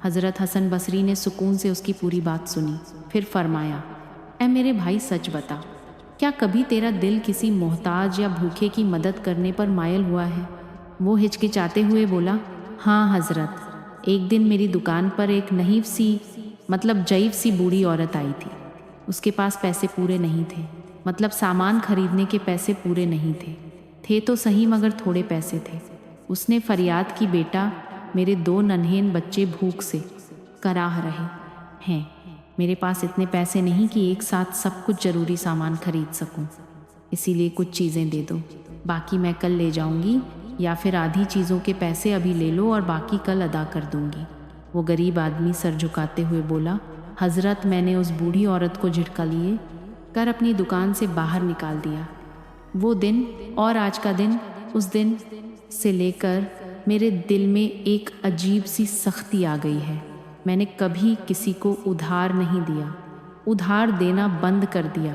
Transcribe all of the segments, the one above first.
حضرت حسن بصری نے سکون سے اس کی پوری بات سنی، پھر فرمایا، اے میرے بھائی سچ بتا، کیا کبھی تیرا دل کسی محتاج یا بھوکے کی مدد کرنے پر مائل ہوا ہے؟ وہ ہچکچاتے ہوئے بولا، ہاں حضرت، ایک دن میری دکان پر ایک ضعیف سی بوڑھی عورت آئی تھی۔ اس کے پاس پیسے پورے نہیں تھے، سامان خریدنے کے پیسے پورے نہیں تھے تو صحیح مگر تھوڑے پیسے تھے۔ اس نے فریاد کی، بیٹا، میرے 2 ننھے بچے بھوک سے کراہ رہے ہیں، میرے پاس اتنے پیسے نہیں کہ ایک ساتھ سب کچھ ضروری سامان خرید سکوں، اسی لیے کچھ چیزیں دے دو، باقی میں کل لے جاؤں گی، یا پھر آدھی چیزوں کے پیسے ابھی لے لو اور باقی کل ادا کر دوں گی۔ وہ غریب آدمی سر جھکاتے ہوئے بولا، حضرت، میں نے اس بوڑھی عورت کو جھٹکا لیے کر اپنی دکان سے باہر نکال دیا۔ وہ دن اور آج کا دن، اس دن سے لے کر میرے دل میں ایک عجیب سی سختی آ گئی ہے۔ میں نے کبھی کسی کو ادھار نہیں دیا، ادھار دینا بند کر دیا،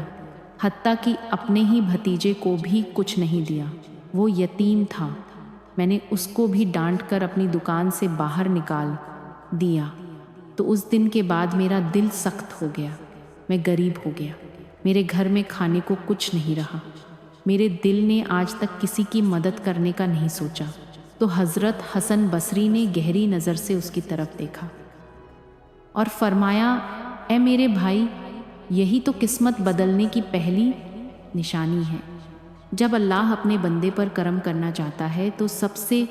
حتیٰ کہ اپنے ہی بھتیجے کو بھی کچھ نہیں دیا۔ وہ یتیم تھا، میں نے اس کو بھی ڈانٹ کر اپنی دکان سے باہر نکال دیا۔ تو اس دن کے بعد میرا دل سخت ہو گیا، میں غریب ہو گیا، میرے گھر میں کھانے کو کچھ نہیں رہا، میرے دل نے آج تک کسی کی مدد کرنے کا نہیں سوچا۔ تو حضرت حسن بصری نے گہری نظر سے اس کی طرف دیکھا اور فرمایا، اے میرے بھائی، یہی تو قسمت بدلنے کی پہلی نشانی ہے۔ جب اللہ اپنے بندے پر کرم کرنا چاہتا ہے تو سب سے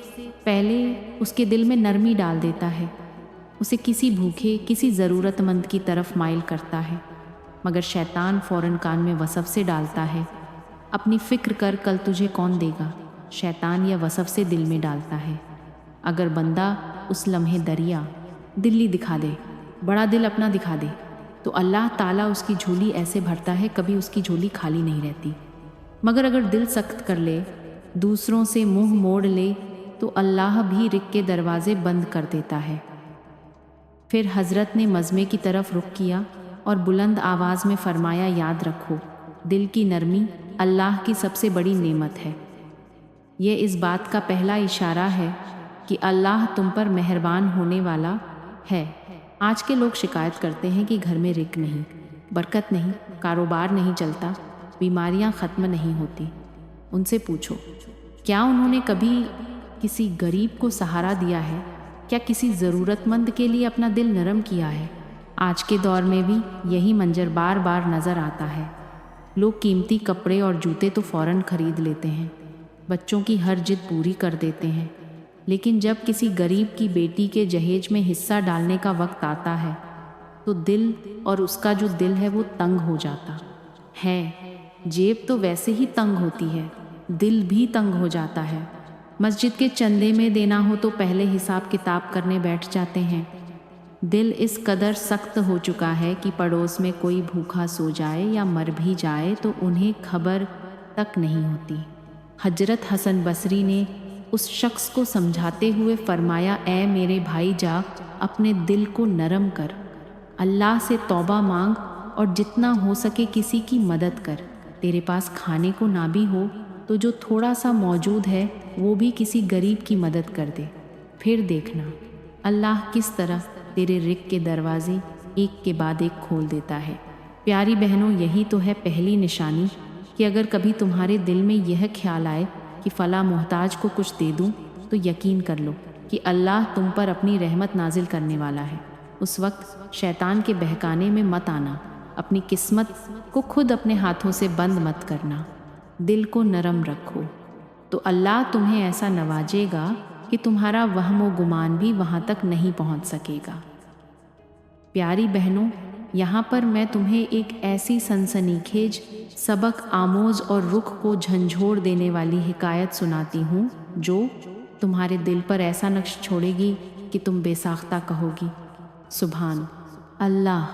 پہلے اس کے دل میں نرمی ڈال دیتا ہے، اسے کسی بھوکے، کسی ضرورت مند کی طرف مائل کرتا ہے، مگر شیطان فوراً کان میں وسوسے ڈالتا ہے، اپنی فکر کر کل تجھے کون دے گا۔ شیطان یا وسوسے دل میں ڈالتا ہے۔ اگر بندہ اس لمحے دریا دلی دکھا دے، بڑا دل اپنا دکھا دے، تو اللہ تعالیٰ اس کی جھولی ایسے بھرتا ہے کبھی اس کی جھولی خالی نہیں رہتی۔ مگر اگر دل سخت کر لے، دوسروں سے منہ موڑ لے، تو اللہ بھی رزق کے دروازے بند کر دیتا ہے۔ پھر حضرت نے مجمع کی طرف رخ کیا اور بلند آواز میں فرمایا، یاد رکھو، دل کی نرمی اللہ کی سب سے بڑی نعمت ہے۔ یہ اس بات کا پہلا اشارہ ہے کہ اللہ تم پر مہربان ہونے والا ہے۔ آج کے لوگ شکایت کرتے ہیں کہ گھر میں رزق نہیں، برکت نہیں، کاروبار نہیں چلتا، بیماریاں ختم نہیں ہوتی۔ ان سے پوچھو، کیا انہوں نے کبھی کسی غریب کو سہارا دیا ہے؟ کیا کسی ضرورت مند کے لیے اپنا دل نرم کیا ہے؟ آج کے دور میں بھی یہی منظر بار بار نظر آتا ہے۔ لوگ قیمتی کپڑے اور جوتے تو فوراً خرید لیتے ہیں، بچوں کی ہر ضد پوری کر دیتے ہیں، لیکن جب کسی غریب کی بیٹی کے جہیز میں حصہ ڈالنے کا وقت آتا ہے تو دل اور اس کا جو دل ہے وہ تنگ ہو جاتا ہے۔ جیب تو ویسے ہی تنگ ہوتی ہے، دل بھی تنگ ہو جاتا ہے۔ مسجد کے چندے میں دینا ہو تو پہلے حساب کتاب کرنے بیٹھ جاتے ہیں۔ دل اس قدر سخت ہو چکا ہے کہ پڑوس میں کوئی بھوکا سو جائے یا مر بھی جائے تو انہیں خبر تک نہیں ہوتی۔ حضرت حسن بصری نے اس شخص کو سمجھاتے ہوئے فرمایا، اے میرے بھائی، جا اپنے دل کو نرم کر، اللہ سے توبہ مانگ اور جتنا ہو سکے کسی کی مدد کر۔ تیرے پاس کھانے کو نہ بھی ہو تو جو تھوڑا سا موجود ہے وہ بھی کسی غریب کی مدد کر دے، پھر دیکھنا اللہ کس طرح تیرے رزق کے دروازے ایک کے بعد ایک کھول دیتا ہے۔ پیاری بہنوں، یہی تو ہے پہلی نشانی کہ اگر کبھی تمہارے دل میں یہ خیال آئے کہ فلاں محتاج کو کچھ دے دوں، تو یقین کر لو کہ اللہ تم پر اپنی رحمت نازل کرنے والا ہے۔ اس وقت شیطان کے بہکانے میں مت آنا، اپنی قسمت کو خود اپنے ہاتھوں سے بند مت کرنا، دل کو نرم رکھو، تو اللہ تمہیں ایسا نوازے گا کہ تمہارا وہم و گمان بھی وہاں تک نہیں پہنچ سکے گا۔ پیاری بہنوں، یہاں پر میں تمہیں ایک ایسی سنسنیخیز، سبق آموز اور رخ کو جھنجھوڑ دینے والی حکایت سناتی ہوں جو تمہارے دل پر ایسا نقش چھوڑے گی کہ تم بے ساختہ کہو گی، سبحان اللہ،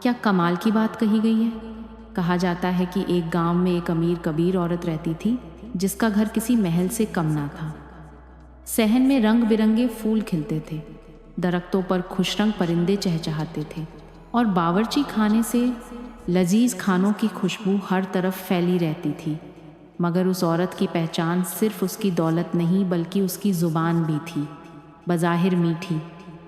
کیا کمال کی بات کہی گئی ہے۔ کہا جاتا ہے کہ ایک گاؤں میں ایک امیر کبیر عورت رہتی تھی جس کا گھر کسی محل سے کم نہ تھا۔ صحن میں رنگ برنگے پھول کھلتے تھے، درختوں پر خوش رنگ پرندے چہچہاتے تھے اور باورچی خانے سے لذیذ کھانوں کی خوشبو ہر طرف پھیلی رہتی تھی، مگر اس عورت کی پہچان صرف اس کی دولت نہیں بلکہ اس کی زبان بھی تھی، بظاہر میٹھی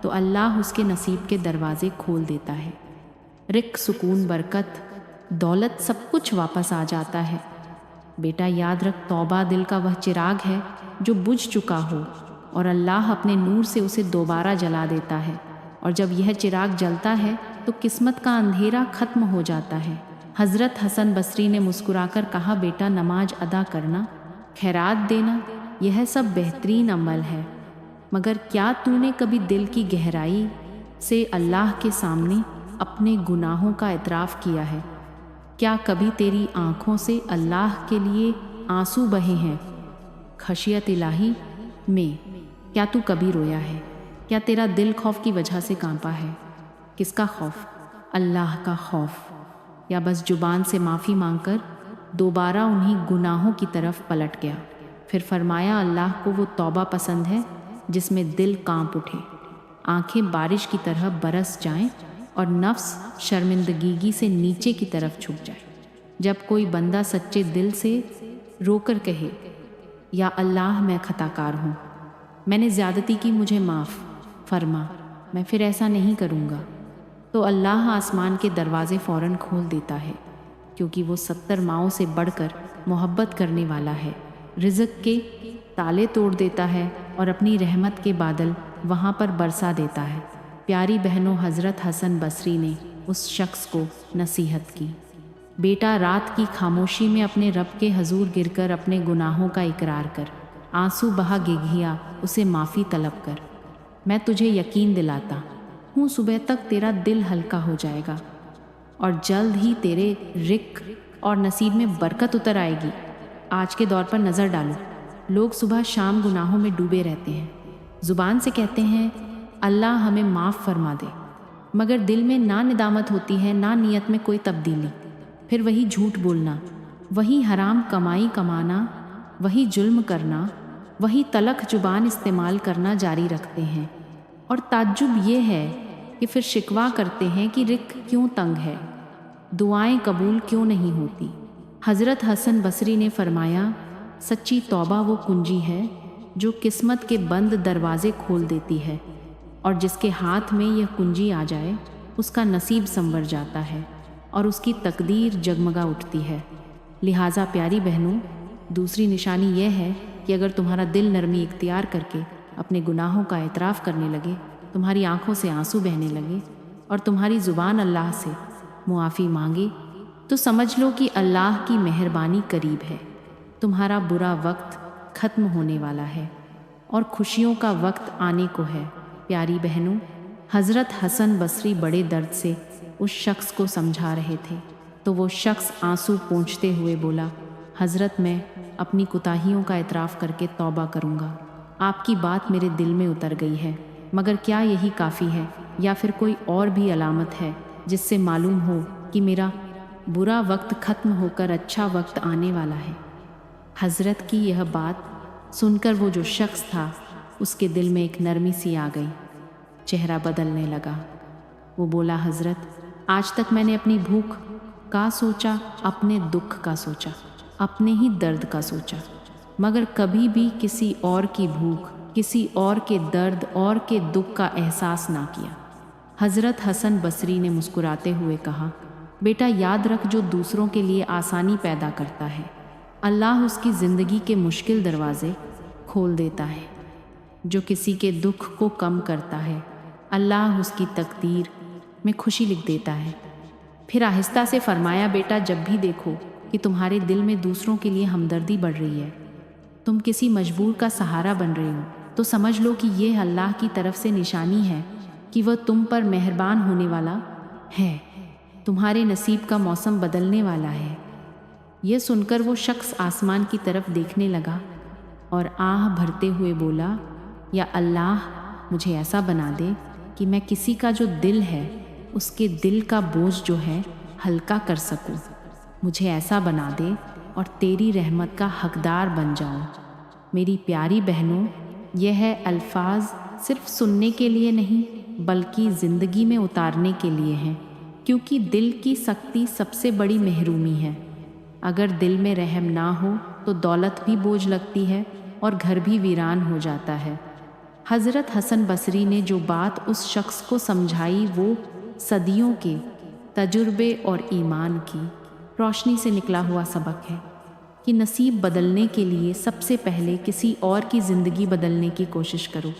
تو اللہ اس کے نصیب کے دروازے کھول دیتا ہے۔ رزق، سکون، برکت، دولت، سب کچھ واپس آ جاتا ہے۔ بیٹا یاد رکھ، توبہ دل کا وہ چراغ ہے جو بجھ چکا ہو، اور اللہ اپنے نور سے اسے دوبارہ جلا دیتا ہے، اور جب یہ چراغ جلتا ہے تو قسمت کا اندھیرا ختم ہو جاتا ہے۔ حضرت حسن بصری نے مسکرا کر کہا، بیٹا نماز ادا کرنا، خیرات دینا، یہ سب بہترین عمل ہے، مگر کیا تو نے کبھی دل کی گہرائی سے اللہ کے سامنے اپنے گناہوں کا اعتراف کیا ہے؟ کیا کبھی تیری آنکھوں سے اللہ کے لیے آنسو بہے ہیں؟ خشیت الہی میں کیا تو کبھی رویا ہے؟ کیا تیرا دل خوف کی وجہ سے کانپا ہے؟ کس کا خوف؟ اللہ کا خوف؟ یا بس زبان سے معافی مانگ کر دوبارہ انہی گناہوں کی طرف پلٹ گیا؟ پھر فرمایا، اللہ کو وہ توبہ پسند ہے جس میں دل کانپ اٹھے، آنکھیں بارش کی طرح برس جائیں اور نفس شرمندگی سے نیچے کی طرف جھک جائے۔ جب کوئی بندہ سچے دل سے رو کر کہے، یا اللہ میں خطا کار ہوں، میں نے زیادتی کی، مجھے معاف فرما، میں پھر ایسا نہیں کروں گا، تو اللہ آسمان کے دروازے فوراً کھول دیتا ہے، کیونکہ وہ 70 ماؤں سے بڑھ کر محبت کرنے والا ہے۔ رزق کے تالے توڑ دیتا ہے اور اپنی رحمت کے بادل وہاں پر برسا دیتا ہے۔ پیاری بہنوں، حضرت حسن بصری نے اس شخص کو نصیحت کی، بیٹا رات کی خاموشی میں اپنے رب کے حضور گر کر اپنے گناہوں کا اقرار کر، آنسو بہا گھگھیا اسے معافی طلب کر، میں تجھے یقین دلاتا ہوں صبح تک تیرا دل ہلکا ہو جائے گا اور جلد ہی تیرے رزق اور نصیب میں برکت اتر آئے گی۔ آج کے دور پر نظر ڈالو، لوگ صبح شام گناہوں میں ڈوبے رہتے ہیں، زبان سے کہتے ہیں اللہ ہمیں معاف فرما دے، مگر دل میں نہ ندامت ہوتی ہے، نہ نیت میں کوئی تبدیلی۔ پھر وہی جھوٹ بولنا، وہی حرام کمائی کمانا، وہی ظلم کرنا، وہی تلخ زبان استعمال کرنا جاری رکھتے ہیں، اور تعجب یہ ہے کہ پھر شکوہ کرتے ہیں کہ رزق کیوں تنگ ہے، دعائیں قبول کیوں نہیں ہوتی۔ حضرت حسن بصری نے فرمایا، سچی توبہ وہ کنجی ہے جو قسمت کے بند دروازے کھول دیتی ہے، اور جس کے ہاتھ میں یہ کنجی آ جائے اس کا نصیب سنور جاتا ہے اور اس کی تقدیر جگمگا اٹھتی ہے۔ لہٰذا پیاری بہنوں، دوسری نشانی یہ ہے کہ اگر تمہارا دل نرمی اختیار کر کے اپنے گناہوں کا اعتراف کرنے لگے، تمہاری آنکھوں سے آنسو بہنے لگے اور تمہاری زبان اللہ سے معافی مانگے، تو سمجھ لو کہ اللہ کی مہربانی قریب ہے، تمہارا برا وقت ختم ہونے والا ہے اور خوشیوں کا وقت آنے کو ہے۔ پیاری بہنوں، حضرت حسن بصری بڑے درد سے اس شخص کو سمجھا رہے تھے، تو وہ شخص آنسو پونچھتے ہوئے بولا، حضرت میں اپنی کوتاہیوں کا اعتراف کر کے توبہ کروں گا، آپ کی بات میرے دل میں اتر گئی ہے، مگر کیا یہی کافی ہے یا پھر کوئی اور بھی علامت ہے جس سے معلوم ہو کہ میرا برا وقت ختم ہو کر اچھا وقت آنے والا ہے؟ حضرت کی یہ بات سن کر وہ جو شخص تھا اس کے دل میں ایک نرمی سی آ گئی، چہرہ بدلنے لگا۔ وہ بولا، حضرت آج تک میں نے اپنی بھوک کا سوچا، اپنے دکھ کا سوچا، اپنے ہی درد کا سوچا، مگر کبھی بھی کسی اور کی بھوک، کسی اور کے درد اور کے دکھ کا احساس نہ کیا۔ حضرت حسن بصری نے مسکراتے ہوئے کہا، بیٹا یاد رکھ، جو دوسروں کے لیے آسانی پیدا کرتا ہے اللہ اس کی زندگی کے مشکل دروازے کھول دیتا ہے، جو کسی کے دکھ کو کم کرتا ہے اللہ اس کی تقدیر میں خوشی لکھ دیتا ہے۔ پھر آہستہ سے فرمایا، بیٹا جب بھی دیکھو کہ تمہارے دل میں دوسروں کے لیے ہمدردی بڑھ رہی ہے، تم کسی مجبور کا سہارا بن رہے ہو، تو سمجھ لو کہ یہ اللہ کی طرف سے نشانی ہے کہ وہ تم پر مہربان ہونے والا ہے، تمہارے نصیب کا موسم بدلنے والا ہے۔ یہ سن کر وہ شخص آسمان کی طرف دیکھنے لگا اور آہ بھرتے ہوئے بولا، یا اللہ مجھے ایسا بنا دے کہ میں کسی کا جو دل ہے اس کے دل کا بوجھ جو ہے ہلکا کر سکوں، مجھے ایسا بنا دے اور تیری رحمت کا حقدار بن جاؤں۔ میری پیاری بہنوں، یہ ہے الفاظ صرف سننے کے لیے نہیں بلکہ زندگی میں اتارنے کے لیے ہیں، کیونکہ دل کی سختی سب سے بڑی محرومی ہے۔ اگر دل میں رحم نہ ہو تو دولت بھی بوجھ لگتی ہے اور گھر بھی ویران ہو جاتا ہے۔ حضرت حسن بصری نے جو بات اس شخص کو سمجھائی وہ صدیوں کے تجربے اور ایمان کی روشنی سے نکلا ہوا سبق ہے کہ نصیب بدلنے کے لیے سب سے پہلے کسی اور کی زندگی بدلنے کی کوشش کرو۔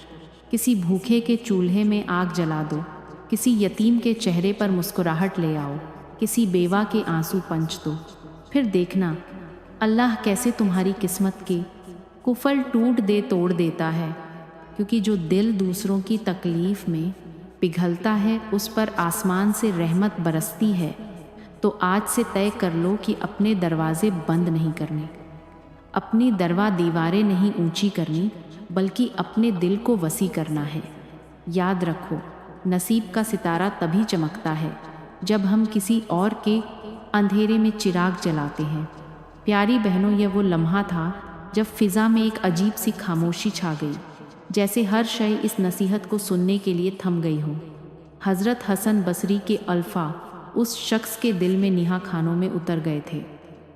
کسی بھوکے کے چولہے میں آگ جلا دو، کسی یتیم کے چہرے پر مسکراہٹ لے آؤ، کسی بیوہ کے آنسو پنچ دو، پھر دیکھنا اللہ کیسے تمہاری قسمت کے قفل توڑ دیتا ہے، کیونکہ جو دل دوسروں کی تکلیف میں پگھلتا ہے اس پر آسمان سے رحمت برستی ہے۔ تو آج سے طے کر لو کہ اپنے دروازے بند نہیں کرنے، اپنی دیواریں نہیں اونچی کرنی، بلکہ اپنے دل کو وسیع کرنا ہے۔ یاد رکھو، نصیب کا ستارہ تبھی چمکتا ہے جب ہم کسی اور کے اندھیرے میں چراغ جلاتے ہیں۔ پیاری بہنوں، یہ وہ لمحہ تھا جب فضا میں ایک عجیب سی خاموشی چھا گئی، جیسے ہر شے اس نصیحت کو سننے کے لیے تھم گئی ہو۔ حضرت حسن بصری کے الفاظ اس شخص کے دل میں نہا خانوں میں اتر گئے تھے۔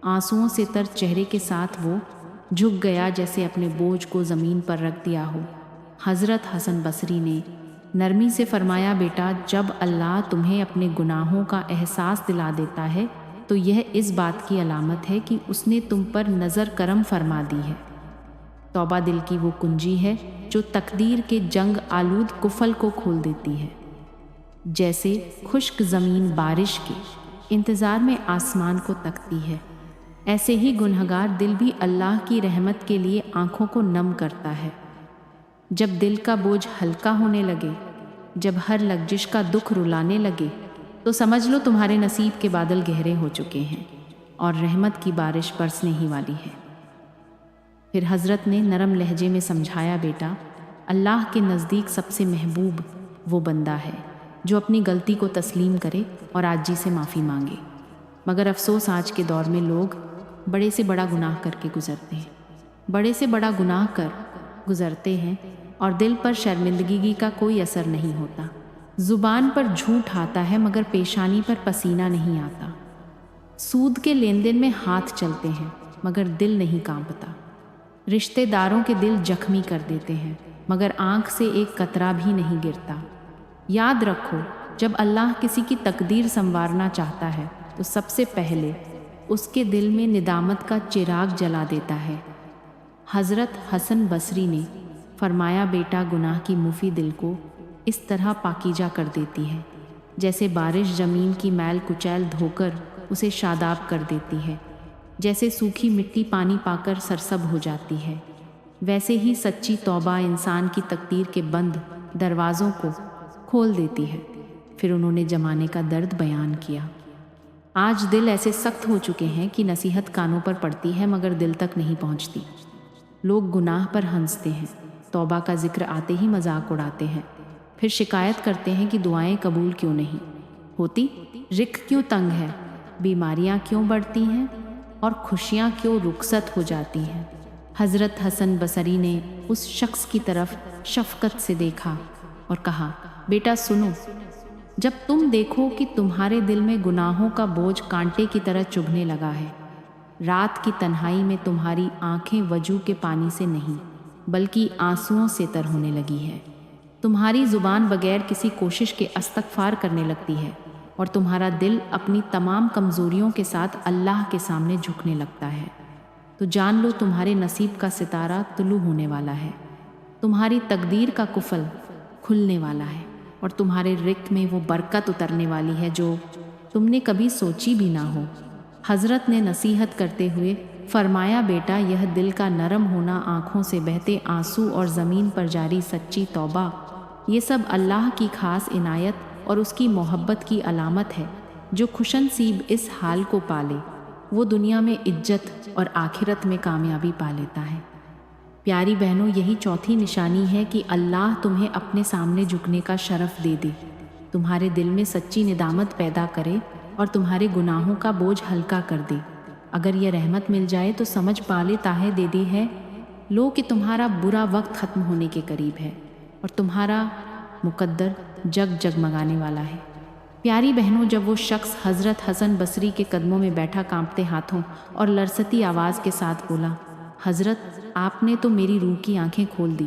آنسوؤں سے تر چہرے کے ساتھ وہ جھک گیا، جیسے اپنے بوجھ کو زمین پر رکھ دیا ہو۔ حضرت حسن بصری نے نرمی سے فرمایا، بیٹا، جب اللہ تمہیں اپنے گناہوں کا احساس دلا دیتا ہے تو یہ اس بات کی علامت ہے کہ اس نے تم پر نظر کرم فرما دی ہے۔ توبہ دل کی وہ کنجی ہے جو تقدیر کے جنگ آلود قفل کو کھول دیتی ہے۔ جیسے خشک زمین بارش کے انتظار میں آسمان کو تکتی ہے، ایسے ہی گنہگار دل بھی اللہ کی رحمت کے لیے آنکھوں کو نم کرتا ہے۔ جب دل کا بوجھ ہلکا ہونے لگے، جب ہر لغزش کا دکھ رلانے لگے، تو سمجھ لو تمہارے نصیب کے بادل گہرے ہو چکے ہیں اور رحمت کی بارش برسنے ہی والی ہے۔ پھر حضرت نے نرم لہجے میں سمجھایا، بیٹا، اللہ کے نزدیک سب سے محبوب وہ بندہ ہے جو اپنی غلطی کو تسلیم کرے اور عاجزی سے معافی مانگے۔ مگر افسوس، آج کے دور میں لوگ بڑے سے بڑا گناہ کر کے گزرتے ہیں اور دل پر شرمندگی کا کوئی اثر نہیں ہوتا۔ زبان پر جھوٹ آتا ہے مگر پیشانی پر پسینہ نہیں آتا۔ سود کے لین دین میں ہاتھ چلتے ہیں مگر دل نہیں کانپتا۔ رشتہ داروں کے دل زخمی کر دیتے ہیں مگر آنکھ سے ایک قطرہ بھی نہیں گرتا۔ یاد رکھو، جب اللہ کسی کی تقدیر سنوارنا چاہتا ہے تو سب سے پہلے اس کے دل میں ندامت کا چراغ جلا دیتا ہے۔ حضرت حسن بصری نے فرمایا، بیٹا، گناہ کی موفی دل کو اس طرح پاکیزہ کر دیتی ہے جیسے بارش زمین کی میل کچیل دھو کر اسے شاداب کر دیتی ہے، جیسے سوکھی مٹی پانی پا کر سرسب ہو جاتی ہے، ویسے ہی سچی توبہ انسان کی تقدیر کے بند دروازوں کو کھول دیتی ہے۔ پھر انہوں نے زمانے کا درد بیان کیا۔ آج دل ایسے سخت ہو چکے ہیں کہ نصیحت کانوں پر پڑتی ہے مگر دل تک نہیں پہنچتی۔ لوگ گناہ پر ہنستے ہیں، توبہ کا ذکر آتے ہی مذاق اڑاتے ہیں، پھر شکایت کرتے ہیں کہ دعائیں قبول کیوں نہیں ہوتی، رزق کیوں تنگ ہے، بیماریاں کیوں بڑھتی ہیں اور خوشیاں کیوں رخصت ہو جاتی ہیں۔ حضرت حسن بصری نے اس شخص کی طرف شفقت سے دیکھا اور کہا، بیٹا سنو، جب تم دیکھو کہ تمہارے دل میں گناہوں کا بوجھ کانٹے کی طرح چبھنے لگا ہے، رات کی تنہائی میں تمہاری آنکھیں وضو کے پانی سے نہیں بلکہ آنسوؤں سے تر ہونے لگی ہے، تمہاری زبان بغیر کسی کوشش کے استغفار کرنے لگتی ہے اور تمہارا دل اپنی تمام کمزوریوں کے ساتھ اللہ کے سامنے جھکنے لگتا ہے، تو جان لو تمہارے نصیب کا ستارہ طلوع ہونے والا ہے، تمہاری تقدیر کا قفل کھلنے والا ہے اور تمہارے رزق میں وہ برکت اترنے والی ہے جو تم نے کبھی سوچی بھی نہ ہو۔ حضرت نے نصیحت کرتے ہوئے فرمایا، بیٹا، یہ دل کا نرم ہونا، آنکھوں سے بہتے آنسو اور زمین پر جاری سچی توبہ، یہ سب اللہ کی خاص عنایت اور اس کی محبت کی علامت ہے۔ جو خوش نصیب اس حال کو پالے وہ دنیا میں عزت اور آخرت میں کامیابی پا لیتا ہے۔ پیاری بہنوں، یہی چوتھی نشانی ہے کہ اللہ تمہیں اپنے سامنے جھکنے کا شرف دے دے، تمہارے دل میں سچی ندامت پیدا کرے اور تمہارے گناہوں کا بوجھ ہلکا کر دے۔ اگر یہ رحمت مل جائے تو سمجھ پالے تاہے دے دی ہے لو کہ تمہارا برا وقت ختم ہونے کے قریب ہے اور تمہارا مقدر جگمگانے والا ہے۔ پیاری بہنوں، جب وہ شخص حضرت حسن بصری کے قدموں میں بیٹھا کانپتے ہاتھوں اور لرزتی آواز کے ساتھ بولا، حضرت، آپ نے تو میری روح کی آنکھیں کھول دی،